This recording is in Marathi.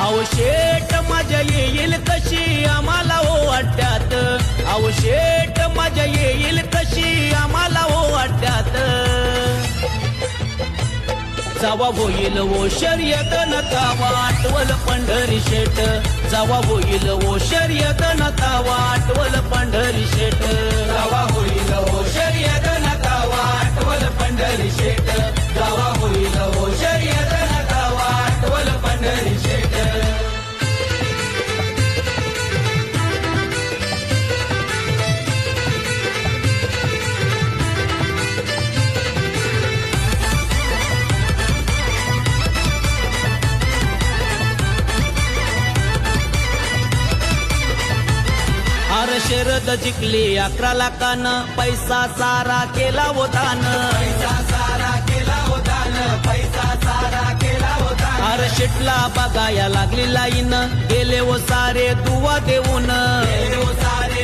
अहो शेट मजा येईल कशी आम्हाला हो अड्ड्यात, अहो शेट मजा येईल कशी आम्हाला हो अड्ड्यात. जावा होईल ओ शर्यत नका वाटवल पंढरी शेट, जावा होईल ओ शर्यत नका वाटवल पंढरी शेट. जावा होईल ओ शर्यत नका वाटवल पंढरी शेट, जावा होईल ओ शर्यत नका वाटवल पंढरी शेट. अर शरद जिंकली 11 लाखानं, पैसा सारा केला हो दान, पैसा सारा केला हो दान, पैसा सारा केला हो दान. अर शेटला बघाया लागली लाईन, गेले वो सारे दुवा देऊन, गेले वो सारे